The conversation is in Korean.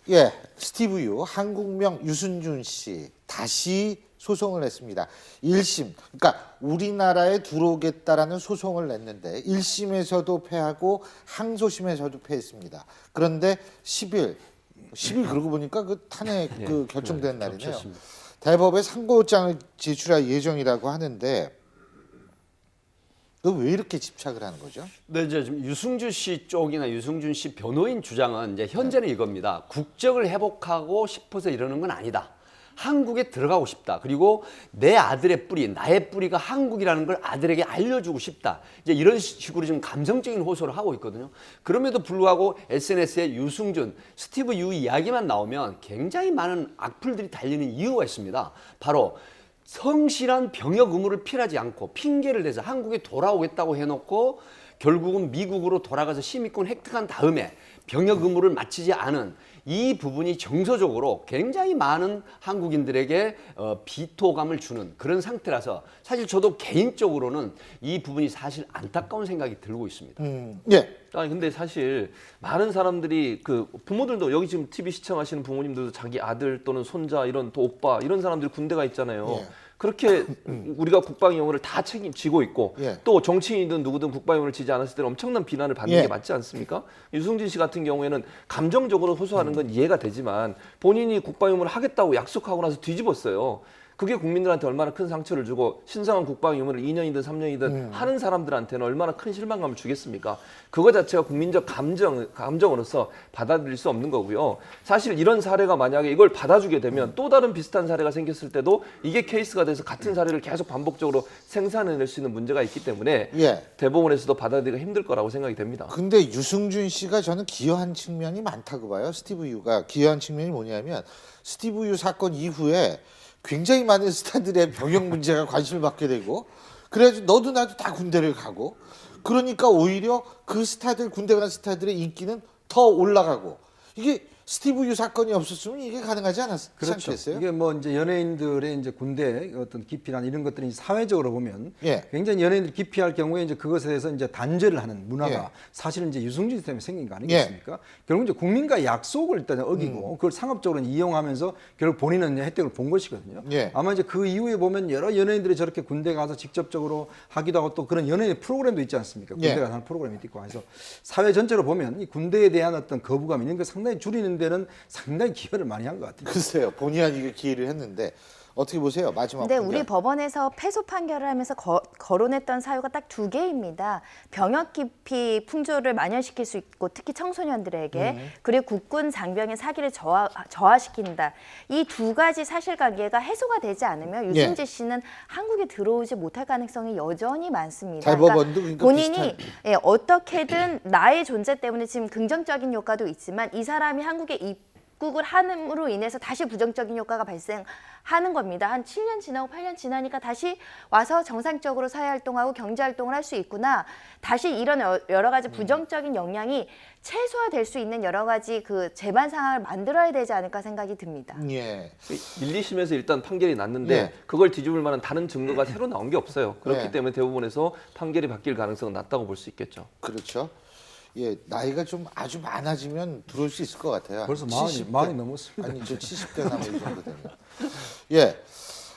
예, 스티브 유, 한국명 유승준 씨 다시 소송을 냈습니다. 1심, 그러니까 우리나라에 들어오겠다라는 소송을 냈는데 1심에서도 패하고 항소심에서도 패했습니다. 그런데 10일 그러고 보니까 그 탄핵 그 결정된 날이네요. 겹쳤습니다. 대법에 상고장을 제출할 예정이라고 하는데 왜 이렇게 집착을 하는 거죠? 네, 이제 지금 유승준 씨 쪽이나 유승준 씨 변호인 주장은 이제 현재는 이겁니다. 국적을 회복하고 싶어서 이러는 건 아니다. 한국에 들어가고 싶다. 그리고 내 아들의 뿌리, 나의 뿌리가 한국이라는 걸 아들에게 알려주고 싶다. 이제 이런 식으로 지금 감성적인 호소를 하고 있거든요. 그럼에도 불구하고 SNS에 유승준, 스티브 유 이야기만 나오면 굉장히 많은 악플들이 달리는 이유가 있습니다. 바로 성실한 병역 의무를 필요하지 않고 핑계를 대서 한국에 돌아오겠다고 해놓고 결국은 미국으로 돌아가서 시민권 획득한 다음에 병역 의무를 마치지 않은 이 부분이 정서적으로 굉장히 많은 한국인들에게 비토감을 주는 그런 상태라서 사실 저도 개인적으로는 이 부분이 사실 안타까운 생각이 들고 있습니다. 예. 아니 근데 사실 많은 사람들이 그 부모들도 여기 지금 TV 시청하시는 부모님들도 자기 아들 또는 손자 이런 또 오빠 이런 사람들이 군대가 있잖아요. 예. 그렇게 우리가 국방위험을 다 책임지고 있고 예. 또 정치인이든 누구든 국방위험을 지지 않았을 때는 엄청난 비난을 받는 예. 게 맞지 않습니까? 유승진 씨 같은 경우에는 감정적으로 호소하는 건 이해가 되지만 본인이 국방위험을 하겠다고 약속하고 나서 뒤집었어요. 그게 국민들한테 얼마나 큰 상처를 주고 신성한 국방위험을 2년이든 3년이든 하는 사람들한테는 얼마나 큰 실망감을 주겠습니까? 그거 자체가 국민적 감정으로서 받아들일 수 없는 거고요. 사실 이런 사례가 만약에 이걸 받아주게 되면 또 다른 비슷한 사례가 생겼을 때도 이게 케이스가 돼서 같은 사례를 계속 반복적으로 생산해낼 수 있는 문제가 있기 때문에 예. 대법원에서도 받아들이기가 힘들 거라고 생각이 됩니다. 근데 유승준 씨가 저는 기여한 측면이 많다고 봐요. 스티브 유가 기여한 측면이 뭐냐면 스티브 유 사건 이후에 굉장히 많은 스타들의 병역 문제가 관심을 받게 되고 그래가지고 너도 나도 다 군대를 가고 그러니까 오히려 그 스타들 군대 간 스타들의 인기는 더 올라가고 이게 스티브 유 사건이 없었으면 이게 가능하지 않았지 않겠어요? 이게 뭐 이제 연예인들의 이제 군대 어떤 기피나 이런 것들이 사회적으로 보면 예. 굉장히 연예인들이 기피할 경우에 이제 그것에 대해서 이제 단죄를 하는 문화가 예. 사실은 이제 유승준 씨 때문에 생긴 거 아니겠습니까? 결국 이제 국민과 약속을 일단 어기고 그걸 상업적으로 이용하면서 결국 본인은 이제 혜택을 본 것이거든요. 예. 아마 이제 그 이후에 보면 여러 연예인들이 저렇게 군대 가서 직접적으로 하기도 하고 또 그런 연예인 프로그램도 있지 않습니까? 군대 예. 가서 하는 프로그램이 있고 해서 사회 전체로 보면 이 군대에 대한 어떤 거부감 이런 거 상당히 줄이는 데는 상당히 기여를 많이 한 것 같아요. 글쎄요. 본의 아니게 기회를 했는데 어떻게 보세요? 마지막 근데 판결. 우리 법원에서 패소 판결을 하면서 거론했던 사유가 딱 두 개입니다. 병역 기피 풍조를 만연시킬 수 있고 특히 청소년들에게 그리고 국군 장병의 사기를 저하시킨다. 이 두 가지 사실관계가 해소가 되지 않으면 유승재 씨는 한국에 들어오지 못할 가능성이 여전히 많습니다. 대법원도 그러니까 본인이 비슷한... 어떻게든 나의 존재 때문에 지금 긍정적인 효과도 있지만 이 사람이 한국에 입국을 함으로 인해서 다시 부정적인 효과가 발생하는 겁니다. 한 7년 지나고 8년 지나니까 다시 와서 정상적으로 사회활동하고 경제활동을 할 수 있구나. 다시 이런 여러 가지 부정적인 영향이 최소화될 수 있는 여러 가지 그 재반 상황을 만들어야 되지 않을까 생각이 듭니다. 예. 1, 2심에서 일단 판결이 났는데 예. 그걸 뒤집을 만한 다른 증거가 새로 나온 게 없어요. 그렇기 예. 때문에 대법원에서 판결이 바뀔 가능성은 낮다고 볼 수 있겠죠. 그렇죠. 예, 나이가 좀 아주 많아지면 들어올 수 있을 것 같아요. 벌써 70대. 많이 넘었습니다. 아니, 저 70대 남은 이 정도 되면. 예,